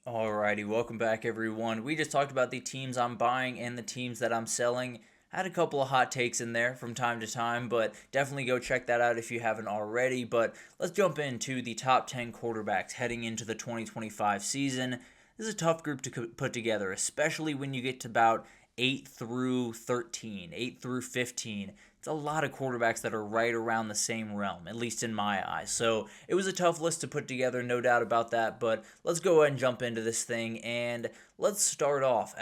Alrighty, welcome back everyone. We just talked about the teams I'm buying and the teams that I'm selling. I had a couple of hot takes in there from time to time, but definitely go check that out if you haven't already. But let's jump into the top 10 quarterbacks heading into the 2025 season. This is a tough group to put together, especially when you get to about 8 through 13, 8 through 15. It's a lot of quarterbacks that are right around the same realm, at least in my eyes. So it was a tough list to put together, no doubt about that. But let's go ahead and jump into this thing, and let's start off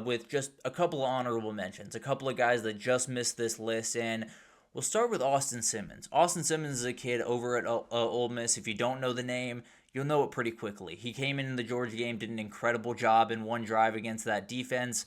with just a couple of honorable mentions, a couple of guys that just missed this list, and we'll start with Austin Simmons. Austin Simmons is a kid over at Ole Miss. If you don't know the name, you'll know it pretty quickly. He came in the Georgia game, did an incredible job in one drive against that defense.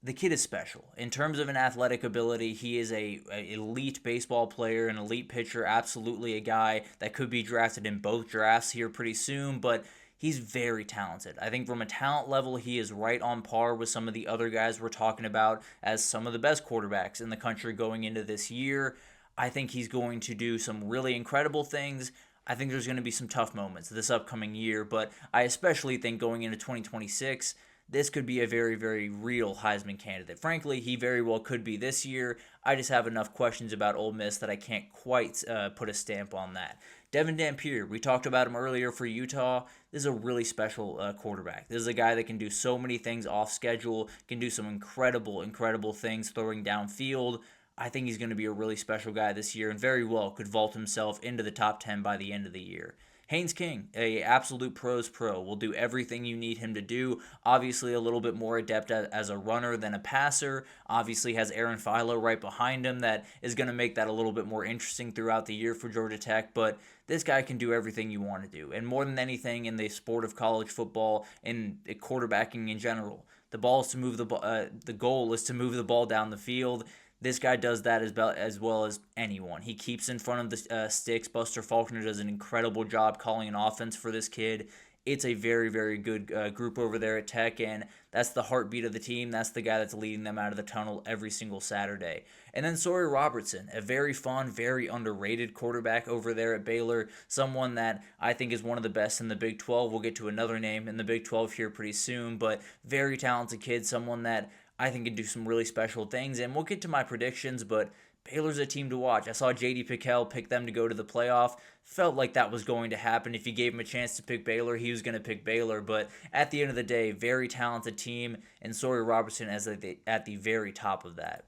The kid is special in terms of an athletic ability. He is a elite baseball player, an elite pitcher, absolutely a guy that could be drafted in both drafts here pretty soon, but he's very talented. I think from a talent level, he is right on par with some of the other guys we're talking about as some of the best quarterbacks in the country going into this year. I think he's going to do some really incredible things. I think there's going to be some tough moments this upcoming year, but I especially think going into 2026, this could be a very, very real Heisman candidate. Frankly, he very well could be this year. I just have enough questions about Ole Miss that I can't quite put a stamp on that. Devin Dampier, we talked about him earlier for Utah. This is a really special quarterback. This is a guy that can do so many things off schedule, can do some incredible, incredible things throwing downfield. I think he's going to be a really special guy this year and very well could vault himself into the top 10 by the end of the year. Haynes King, a absolute pros pro, will do everything you need him to do. Obviously, a little bit more adept as a runner than a passer. Obviously, has Aaron Philo right behind him that is going to make that a little bit more interesting throughout the year for Georgia Tech. But this guy can do everything you want to do, and more than anything in the sport of college football and quarterbacking in general, the ball is to move the goal is to move the ball down the field. This guy does that as well as anyone. He keeps in front of the sticks. Buster Faulkner does an incredible job calling an offense for this kid. It's a very, very good group over there at Tech, and that's the heartbeat of the team. That's the guy that's leading them out of the tunnel every single Saturday. And then Sawyer Robertson, a very fun, very underrated quarterback over there at Baylor, someone that I think is one of the best in the Big 12. We'll get to another name in the Big 12 here pretty soon, but very talented kid, someone that I think can do some really special things, and we'll get to my predictions, but Baylor's a team to watch. I saw J.D. Pickell pick them to go to the playoff. Felt like that was going to happen. If you gave him a chance to pick Baylor, he was going to pick Baylor, but at the end of the day, very talented team, and Sawyer Robertson at the very top of that.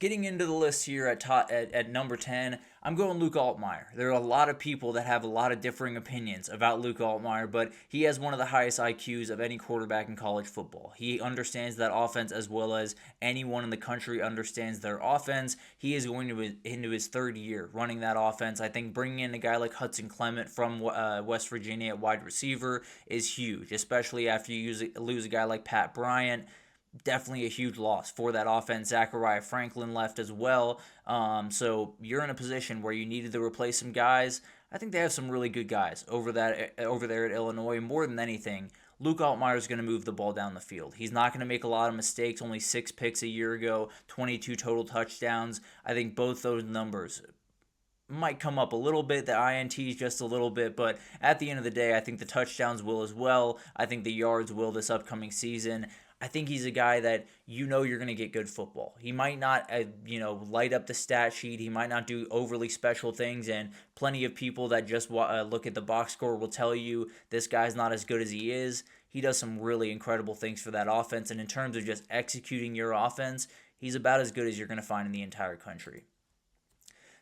Getting into the list here at number 10, I'm going Luke Altmaier. There are a lot of people that have a lot of differing opinions about Luke Altmaier, but he has one of the highest IQs of any quarterback in college football. He understands that offense as well as anyone in the country understands their offense. He is going to into his third year running that offense. I think bringing in a guy like Hudson Clement from West Virginia at wide receiver is huge, especially after you lose a guy like Pat Bryant. Definitely a huge loss for that offense. Zachariah Franklin left as well. So you're in a position where you needed to replace some guys. I think they have some really good guys over there at Illinois. More than anything, Luke Altmaier is going to move the ball down the field. He's not going to make a lot of mistakes. Only 6 picks a year ago, 22 total touchdowns. I think both those numbers might come up a little bit, the INTs just a little bit, but at the end of the day, I think the touchdowns will as well. I think the yards will this upcoming season. I think he's a guy that you're going to get good football. He might not, light up the stat sheet. He might not do overly special things, and plenty of people that just look at the box score will tell you this guy's not as good as he is. He does some really incredible things for that offense, and in terms of just executing your offense, he's about as good as you're going to find in the entire country.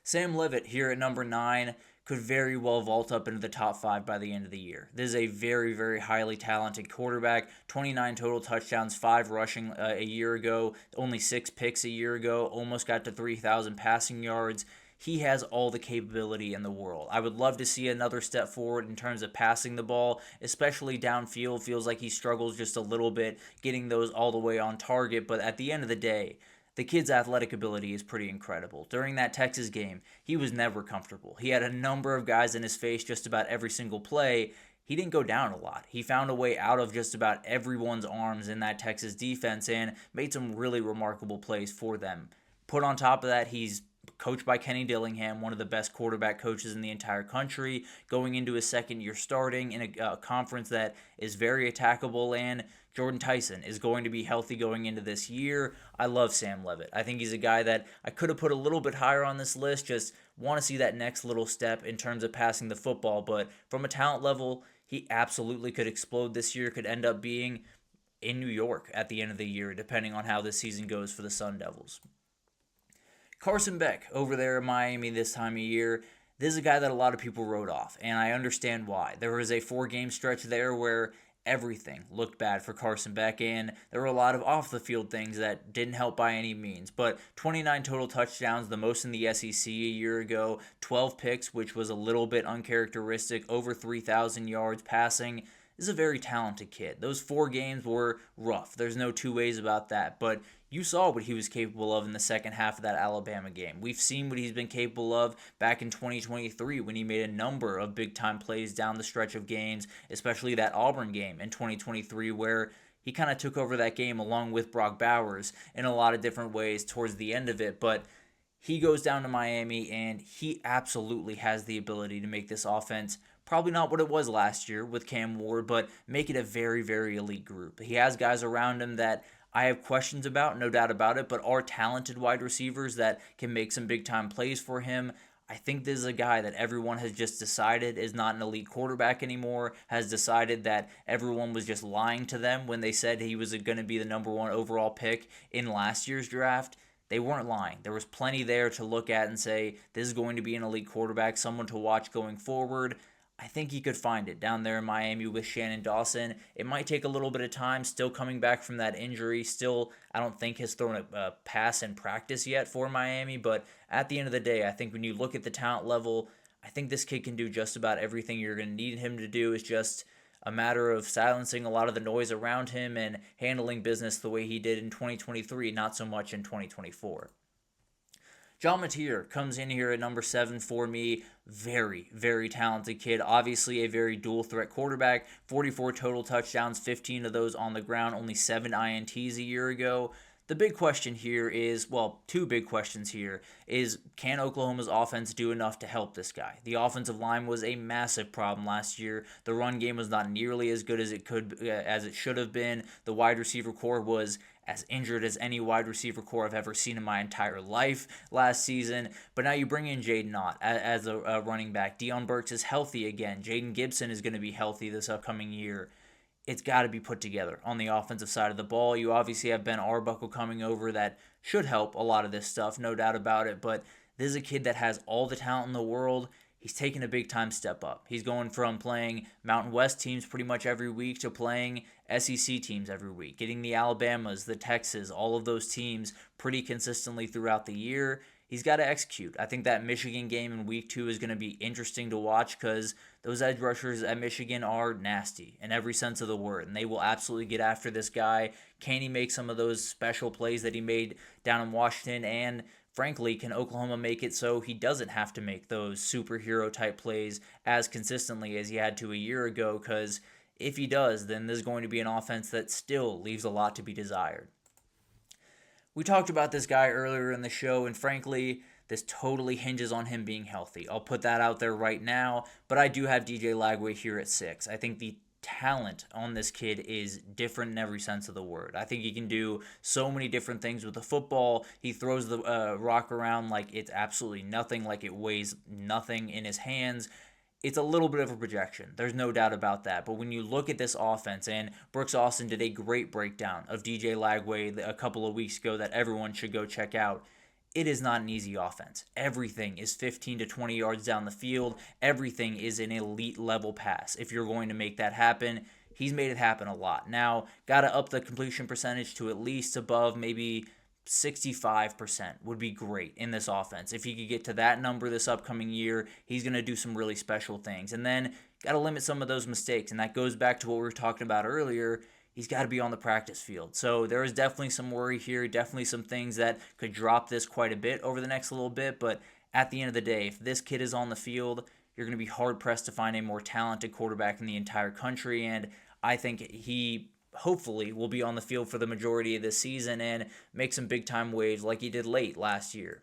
Sam Levitt here at number 9 could very well vault up into the top 5 by the end of the year. This is a very, very highly talented quarterback. 29 total touchdowns, 5 rushing a year ago, only 6 picks a year ago, almost got to 3,000 passing yards. He has all the capability in the world. I would love to see another step forward in terms of passing the ball, especially downfield. Feels like he struggles just a little bit getting those all the way on target, but at the end of the day, the kid's athletic ability is pretty incredible. During that Texas game, he was never comfortable. He had a number of guys in his face just about every single play. He didn't go down a lot. He found a way out of just about everyone's arms in that Texas defense and made some really remarkable plays for them. Put on top of that, he's coached by Kenny Dillingham, one of the best quarterback coaches in the entire country, going into his second year starting in a conference that is very attackable, and Jordan Tyson is going to be healthy going into this year. I love Sam Levitt. I think he's a guy that I could have put a little bit higher on this list, just want to see that next little step in terms of passing the football, but from a talent level, he absolutely could explode this year, could end up being in New York at the end of the year, depending on how this season goes for the Sun Devils. Carson Beck over there in Miami this time of year. This is a guy that a lot of people wrote off, and I understand why. There was a 4-game stretch there where everything looked bad for Carson Beck, and there were a lot of off-the-field things that didn't help by any means. But 29 total touchdowns, the most in the SEC a year ago, 12 picks, which was a little bit uncharacteristic, over 3,000 yards passing. This is a very talented kid. Those 4 games were rough. There's no two ways about that. But you saw what he was capable of in the second half of that Alabama game. We've seen what he's been capable of back in 2023 when he made a number of big-time plays down the stretch of games, especially that Auburn game in 2023 where he kind of took over that game along with Brock Bowers in a lot of different ways towards the end of it. But he goes down to Miami, and he absolutely has the ability to make this offense probably not what it was last year with Cam Ward, but make it a very, very elite group. He has guys around him that I have questions about, no doubt about it, but are talented wide receivers that can make some big-time plays for him. I think this is a guy that everyone has just decided is not an elite quarterback anymore, has decided that everyone was just lying to them when they said he was going to be the number 1 overall pick in last year's draft. They weren't lying. There was plenty there to look at and say, this is going to be an elite quarterback, someone to watch going forward. I think he could find it down there in Miami with Shannon Dawson. It might take a little bit of time, still coming back from that injury. Still, I don't think has thrown a pass in practice yet for Miami, but at the end of the day, I think when you look at the talent level, I think this kid can do just about everything you're going to need him to do. It's just a matter of silencing a lot of the noise around him and handling business the way he did in 2023, not so much in 2024. John Mateer comes in here at number 7 for me. Very, very talented kid. Obviously a very dual threat quarterback. 44 total touchdowns, 15 of those on the ground, only 7 INTs a year ago. The big question here is, well, 2 big questions here, is can Oklahoma's offense do enough to help this guy? The offensive line was a massive problem last year. The run game was not nearly as good as it should have been. The wide receiver core was as injured as any wide receiver core I've ever seen in my entire life last season. But now you bring in Jaden Ott as a running back. Deion Burks is healthy again. Jaden Gibson is going to be healthy this upcoming year. It's got to be put together on the offensive side of the ball. You obviously have Ben Arbuckle coming over that should help a lot of this stuff, no doubt about it. But this is a kid that has all the talent in the world. He's taken a big-time step up. He's going from playing Mountain West teams pretty much every week to playing SEC teams every week, getting the Alabamas, the Texas, all of those teams pretty consistently throughout the year. He's got to execute. I think that Michigan game in week 2 is going to be interesting to watch because those edge rushers at Michigan are nasty in every sense of the word, and they will absolutely get after this guy. Can he make some of those special plays that he made down in Washington? And frankly, can Oklahoma make it so he doesn't have to make those superhero-type plays as consistently as he had to a year ago? Because if he does, then there's going to be an offense that still leaves a lot to be desired. We talked about this guy earlier in the show, and frankly, this totally hinges on him being healthy. I'll put that out there right now, but I do have DJ Lagway here at 6. I think the talent on this kid is different in every sense of the word. I think he can do so many different things with the football. He throws the rock around like it's absolutely nothing, like it weighs nothing in his hands. It's a little bit of a projection. There's no doubt about that. But when you look at this offense, and Brooks Austin did a great breakdown of DJ Lagway a couple of weeks ago that everyone should go check out, it is not an easy offense. Everything is 15 to 20 yards down the field. Everything is an elite level pass. If you're going to make that happen, he's made it happen a lot. Now, got to up the completion percentage to at least above maybe 65% would be great in this offense. If he could get to that number this upcoming year, he's going to do some really special things. And then got to limit some of those mistakes. And that goes back to what we were talking about earlier. He's got to be on the practice field. So there is definitely some worry here, definitely some things that could drop this quite a bit over the next little bit. But at the end of the day, if this kid is on the field, you're going to be hard-pressed to find a more talented quarterback in the entire country. And I think he hopefully will be on the field for the majority of this season and make some big-time waves like he did late last year.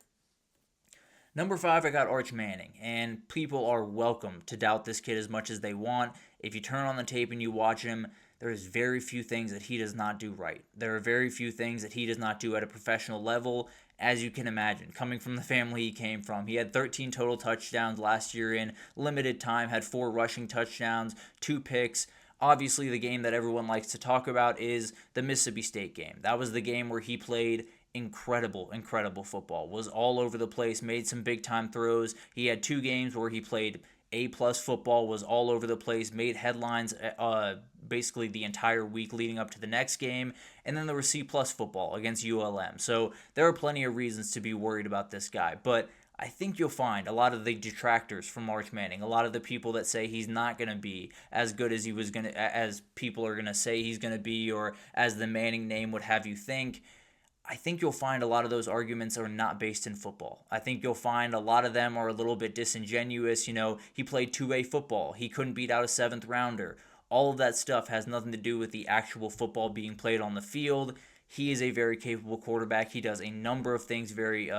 Number 5, I got Arch Manning, and people are welcome to doubt this kid as much as they want. If you turn on the tape and you watch him, there is very few things that he does not do right. There are very few things that he does not do at a professional level, as you can imagine. Coming from the family he came from, he had 13 total touchdowns last year in limited time, had 4 rushing touchdowns, 2 picks. Obviously, the game that everyone likes to talk about is the Mississippi State game. That was the game where he played incredible football. Was all over the place, made some big time throws. He had 2 games where he played A-plus football, was all over the place, made headlines basically the entire week leading up to the next game, and then there was C-plus football against ULM. So there are plenty of reasons to be worried about this guy, but I think you'll find a lot of the detractors from Arch Manning, a lot of the people that say he's not going to be as good as as people are going to say he's going to be, or as the Manning name would have you think. I think you'll find a lot of those arguments are not based in football. I think you'll find a lot of them are a little bit disingenuous. He played 2A football. He couldn't beat out a 7th rounder. All of that stuff has nothing to do with the actual football being played on the field. He is a very capable quarterback. He does a number of things very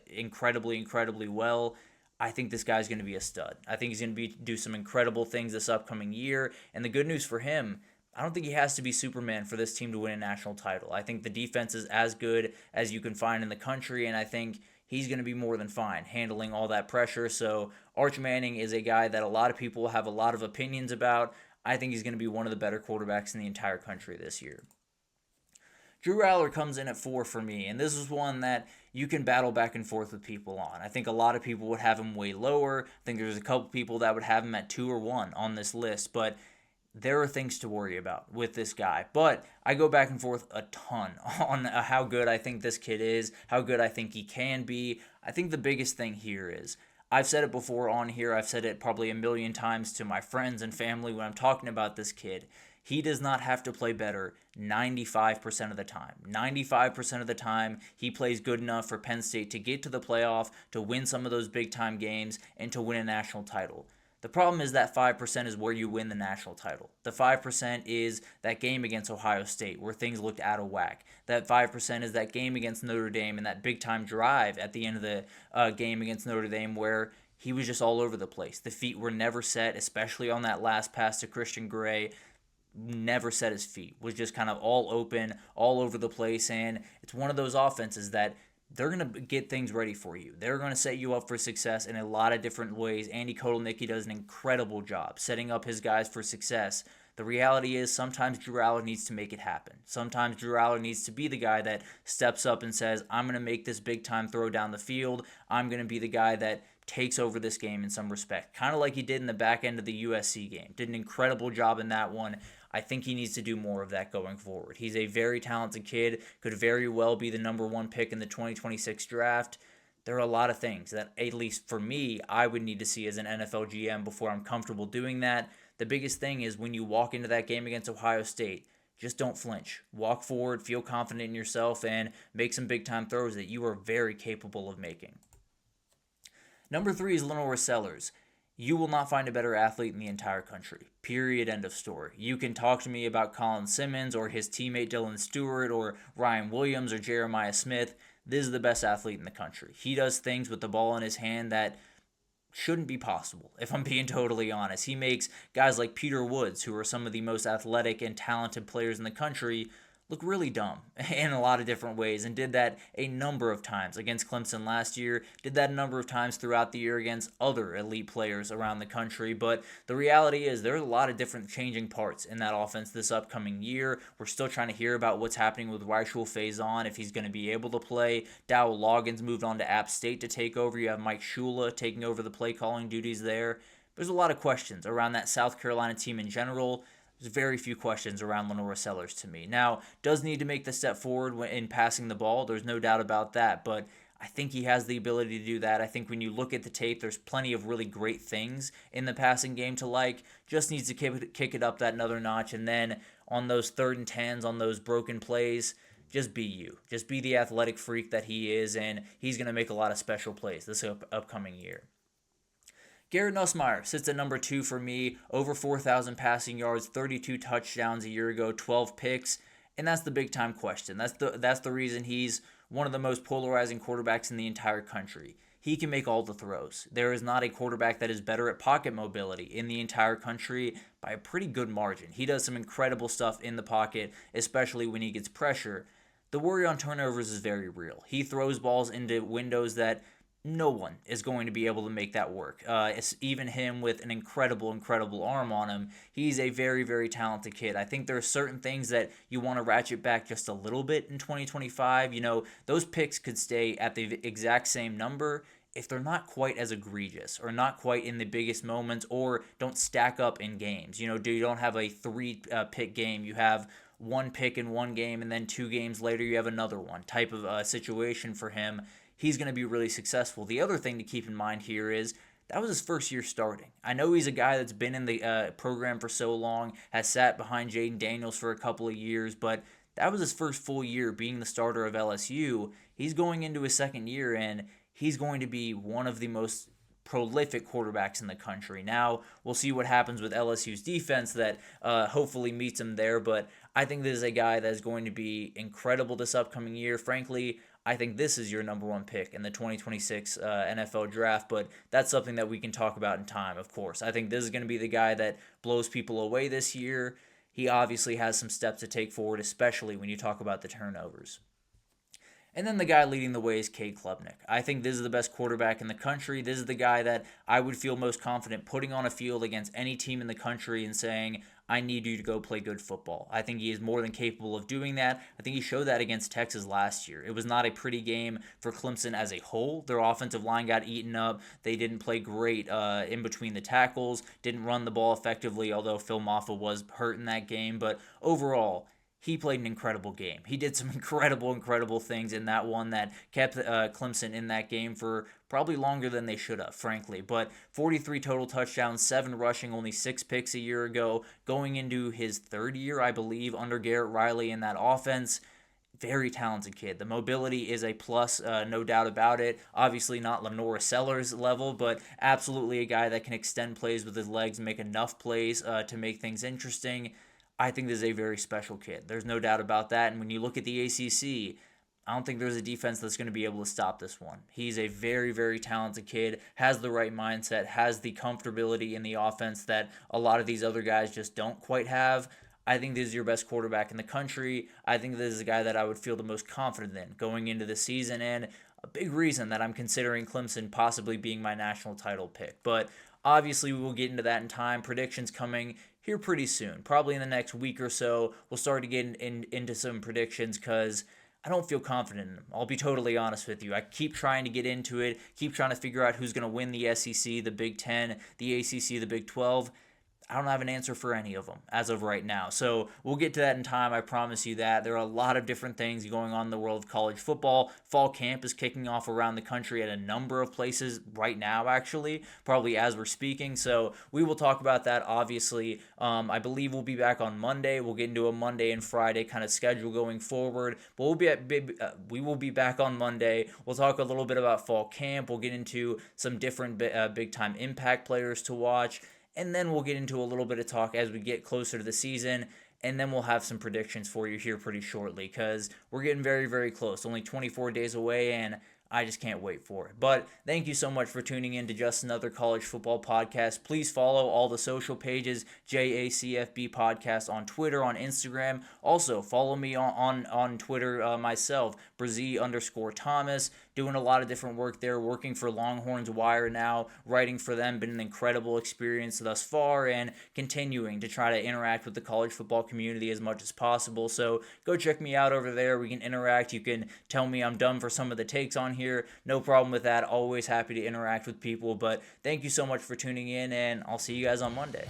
incredibly well. I think this guy's going to be a stud. I think he's going to do some incredible things this upcoming year. And the good news for him, I don't think he has to be Superman for this team to win a national title. I think the defense is as good as you can find in the country, and I think he's going to be more than fine handling all that pressure. So Arch Manning is a guy that a lot of people have a lot of opinions about. I think he's going to be one of the better quarterbacks in the entire country this year. Drew Aller comes in at 4 for me, and this is one that you can battle back and forth with people on. I think a lot of people would have him way lower. I think there's a couple people that would have him at 2 or 1 on this list, but there are things to worry about with this guy. But I go back and forth a ton on how good I think this kid is, how good I think he can be. I think the biggest thing here is, I've said it before on here, I've said it probably a million times to my friends and family when I'm talking about this kid. He does not have to play better 95% of the time. 95% of the time, he plays good enough for Penn State to get to the playoff, to win some of those big-time games, and to win a national title. The problem is that 5% is where you win the national title. The 5% is that game against Ohio State where things looked out of whack. That 5% is that game against Notre Dame and that big-time drive at the end of the game against Notre Dame where he was just all over the place. The feet were never set, especially on that last pass to Christian Gray. Never set his feet. Was just kind of all open, all over the place, and it's one of those offenses that they're going to get things ready for you. They're going to set you up for success in a lot of different ways. Andy Kotelnicki does an incredible job setting up his guys for success. The reality is sometimes Drew Aller needs to make it happen. Sometimes Drew Aller needs to be the guy that steps up and says, I'm going to make this big-time throw down the field. I'm going to be the guy that takes over this game in some respect. Kind of like he did in the back end of the USC game. Did an incredible job in that one. I think he needs to do more of that going forward. He's a very talented kid, could very well be the number 1 pick in the 2026 draft. There are a lot of things that, at least for me, I would need to see as an NFL GM before I'm comfortable doing that. The biggest thing is when you walk into that game against Ohio State, just don't flinch. Walk forward, feel confident in yourself, and make some big-time throws that you are very capable of making. Number 3 is LaNorris Sellers. You will not find a better athlete in the entire country. Period. End of story. You can talk to me about Colin Simmons or his teammate Dylan Stewart or Ryan Williams or Jeremiah Smith. This is the best athlete in the country. He does things with the ball in his hand that shouldn't be possible, if I'm being totally honest. He makes guys like Peter Woods, who are some of the most athletic and talented players in the country, look really dumb in a lot of different ways, and did that a number of times against Clemson last year, did that a number of times throughout the year against other elite players around the country. But the reality is there's a lot of different changing parts in that offense this upcoming year. We're still trying to hear about what's happening with Rishul Faison, if he's going to be able to play. Dowell Loggins moved on to App State to take over. You have Mike Shula taking over the play calling duties there. There's a lot of questions around that South Carolina team in general. There's very few questions around LaNorris Sellers to me. Now, does need to make the step forward in passing the ball. There's no doubt about that, but I think he has the ability to do that. I think when you look at the tape, there's plenty of really great things in the passing game to like. Just needs to kick it up that another notch, and then on those 3rd and 10s, on those broken plays, just be you. Just be the athletic freak that he is, and he's going to make a lot of special plays this upcoming year. Garrett Nussmeier sits at number 2 for me, over 4,000 passing yards, 32 touchdowns a year ago, 12 picks, and that's the big-time question. That's the reason he's one of the most polarizing quarterbacks in the entire country. he can make all the throws. There is not a quarterback that is better at pocket mobility in the entire country by a pretty good margin. He does some incredible stuff in the pocket, especially when he gets pressure. The worry on turnovers is very real. He throws balls into windows that no one is going to be able to make that work. It's even him with an incredible arm on him. He's a very, very talented kid. I think there are certain things that you want to ratchet back just a little bit in 2025. Those picks could stay at the exact same number if they're not quite as egregious or not quite in the biggest moments or don't stack up in games. You don't have a three pick game. You have one pick in one game and then 2 games later you have another one type of situation for him. He's going to be really successful. The other thing to keep in mind here is that was his first year starting. I know he's a guy that's been in the program for so long, has sat behind Jaden Daniels for a couple of years, but that was his first full year being the starter of LSU. He's going into his second year, and he's going to be one of the most prolific quarterbacks in the country. Now, we'll see what happens with LSU's defense that hopefully meets him there, but I think this is a guy that is going to be incredible this upcoming year. Frankly, I think this is your number 1 pick in the 2026 NFL draft, but that's something that we can talk about in time, of course. I think this is going to be the guy that blows people away this year. He obviously has some steps to take forward, especially when you talk about the turnovers. And then the guy leading the way is Cade Klubnik. I think this is the best quarterback in the country. This is the guy that I would feel most confident putting on a field against any team in the country and saying, I need you to go play good football. I think he is more than capable of doing that. I think he showed that against Texas last year. It was not a pretty game for Clemson as a whole. Their offensive line got eaten up. They didn't play great in between the tackles, didn't run the ball effectively, although Phil Maffa was hurt in that game. But overall, he played an incredible game. He did some incredible things in that one that kept Clemson in that game for probably longer than they should have, frankly. But 43 total touchdowns, 7 rushing, only 6 picks a year ago, going into his 3rd year, I believe, under Garrett Riley in that offense. Very talented kid. The mobility is a plus, no doubt about it. Obviously not LaNorris Sellers level, but absolutely a guy that can extend plays with his legs, make enough plays to make things interesting. I think this is a very special kid. There's no doubt about that. And when you look at the ACC, I don't think there's a defense that's going to be able to stop this one. He's a very talented kid, has the right mindset, has the comfortability in the offense that a lot of these other guys just don't quite have. I think this is your best quarterback in the country. I think this is a guy that I would feel the most confident in going into the season, and a big reason that I'm considering Clemson possibly being my national title pick. But obviously, we will get into that in time. Predictions coming here pretty soon. Probably in the next week or so, we'll start to get into some predictions because I don't feel confident in them. I'll be totally honest with you. I keep trying to get into it, keep trying to figure out who's going to win the SEC, the Big Ten, the ACC, the Big 12. I don't have an answer for any of them as of right now. So we'll get to that in time. I promise you that. There are a lot of different things going on in the world of college football. Fall camp is kicking off around the country at a number of places right now, actually, probably as we're speaking. So we will talk about that, obviously. I believe we'll be back on Monday. We'll get into a Monday and Friday kind of schedule going forward. But we will be back on Monday. We'll talk a little bit about fall camp. We'll get into some different big-time impact players to watch. And then we'll get into a little bit of talk as we get closer to the season, and then we'll have some predictions for you here pretty shortly because we're getting very close. Only 24 days away, and I just can't wait for it. But thank you so much for tuning in to Just Another College Football Podcast. Please follow all the social pages, JACFB Podcast on Twitter, on Instagram. Also, follow me on Twitter myself, Brazee_Thomas. Doing a lot of different work there, working for Longhorns Wire now, writing for them. Been an incredible experience thus far, and continuing to try to interact with the college football community as much as possible. So go check me out over there. We can interact. You can tell me I'm dumb for some of the takes on here. No problem with that. Always happy to interact with people. But thank you so much for tuning in, and I'll see you guys on Monday.